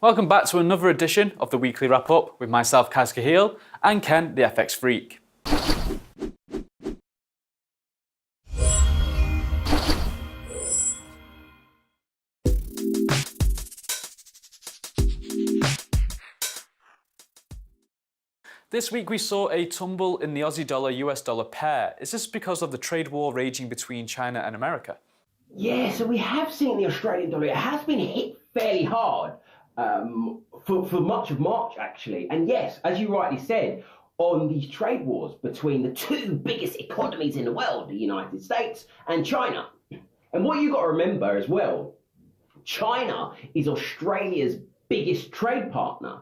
Welcome back to another edition of the Weekly Wrap Up with myself, Kaz Kahil, and Ken, the FX Freak. This week we saw a tumble in the Aussie dollar US dollar pair. Is this because of the trade war raging between China and America? Yeah, so we have seen the Australian dollar. It has been hit fairly hard for much of March, actually. And yes, as you rightly said, on these trade wars between the two biggest economies in the world, the United States and China. And what you got to remember as well, China is Australia's biggest trade partner.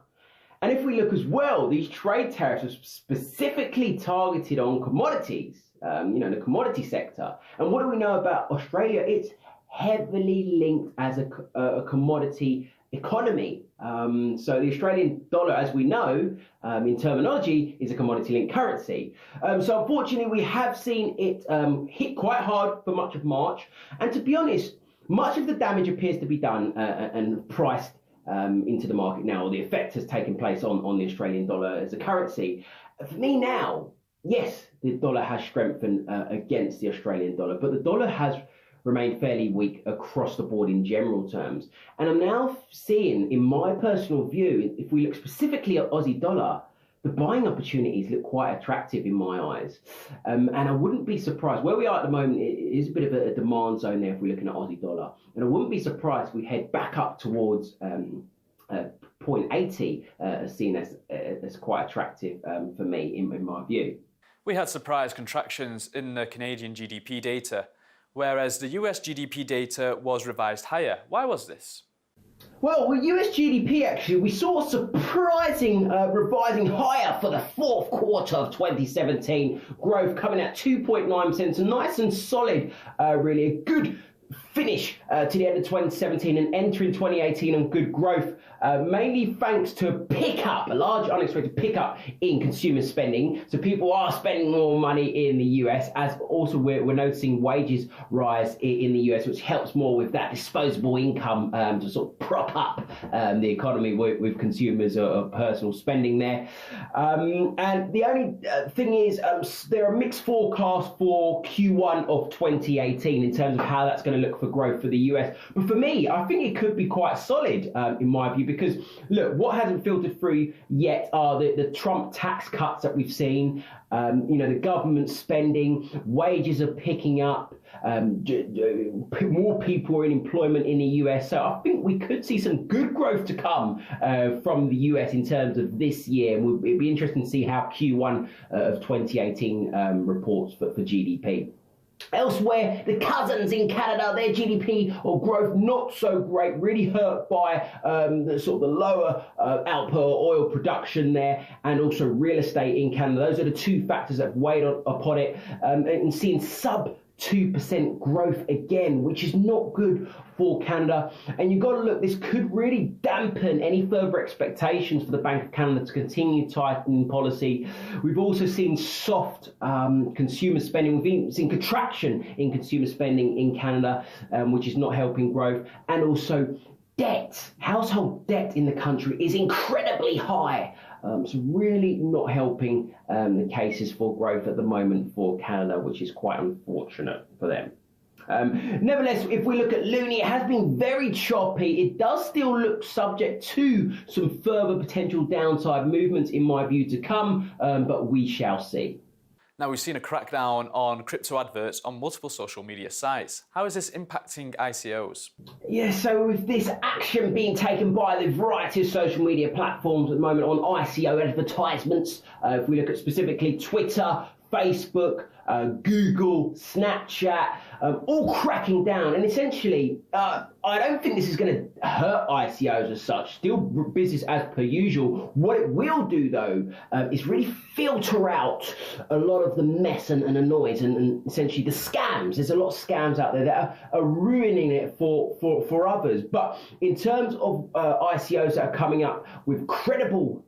And if we look as well, these trade tariffs are specifically targeted on commodities, the commodity sector. And what do we know about Australia? It's heavily linked as a commodity economy. So the Australian dollar, as we know, in terminology, is a commodity-linked currency. So unfortunately, we have seen it hit quite hard for much of March. And to be honest, much of the damage appears to be done and priced into the market now, or the effect has taken place on the Australian dollar as a currency. For me now, yes, the dollar has strengthened against the Australian dollar, but the dollar has remained fairly weak across the board in general terms. And I'm now seeing, in my personal view, if we look specifically at Aussie dollar, the buying opportunities look quite attractive in my eyes. And I wouldn't be surprised, where we are at the moment, it is a bit of a demand zone there if we're looking at Aussie dollar. And I wouldn't be surprised if we head back up towards 0.80, seen as quite attractive for me, in my view. We had surprise contractions in the Canadian GDP data, whereas the US GDP data was revised higher. Why was this? Well, with US GDP, actually, we saw a surprising revising higher for the fourth quarter of 2017. Growth coming at 2.9%, so nice and solid, really. A good finish to the end of 2017 and entering 2018 on good growth, mainly thanks to a large unexpected pickup in consumer spending. So people are spending more money in the US, as also we're noticing wages rise in the US, which helps more with that disposable income to sort of prop up the economy with consumers or personal spending there. And the only thing is, there are mixed forecasts for Q1 of 2018 in terms of how that's going to look for growth for the US. But for me, I think it could be quite solid in my view, because look, what hasn't filtered through yet are the Trump tax cuts that we've seen. The government spending, wages are picking up, more people are in employment in the US. So I think we could see some good growth to come from the US in terms of this year. And it'd be interesting to see how Q1 of 2018 reports for GDP. Elsewhere, the cousins in Canada, their GDP or growth not so great, really hurt by the lower output oil production there, and also real estate in Canada. Those are the two factors that have weighed upon it, and seeing sub 2% growth again, which is not good for Canada. And you've got to look, this could really dampen any further expectations for the Bank of Canada to continue tightening policy. We've also seen soft consumer spending. We've seen contraction in consumer spending in Canada, which is not helping growth. And also household debt in the country is incredibly high. So really not helping the cases for growth at the moment for Canada, which is quite unfortunate for them. Nevertheless, if we look at Loonie, it has been very choppy. It does still look subject to some further potential downside movements, in my view, to come, but we shall see. Now, we've seen a crackdown on crypto adverts on multiple social media sites. How is this impacting ICOs? Yeah, so with this action being taken by the variety of social media platforms at the moment on ICO advertisements, if we look at specifically Twitter, Facebook, Google, Snapchat, all cracking down. And essentially, I don't think this is going to hurt ICOs as such. Still business as per usual. What it will do, though, is really filter out a lot of the mess and the noise and essentially the scams. There's a lot of scams out there that are ruining it for others. But in terms of ICOs that are coming up with credible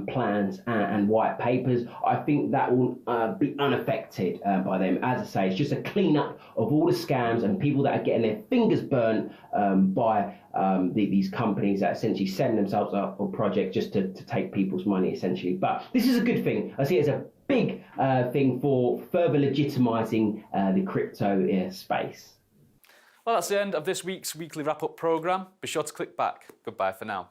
plans and white papers, I think that will be unaffected by them. As I say, it's just a cleanup of all the scams and people that are getting their fingers burnt by these companies that essentially send themselves up on project just to take people's money, essentially. But this is a good thing. I see it as a big thing for further legitimising the crypto space. Well, that's the end of this week's weekly wrap-up programme. Be sure to click back. Goodbye for now.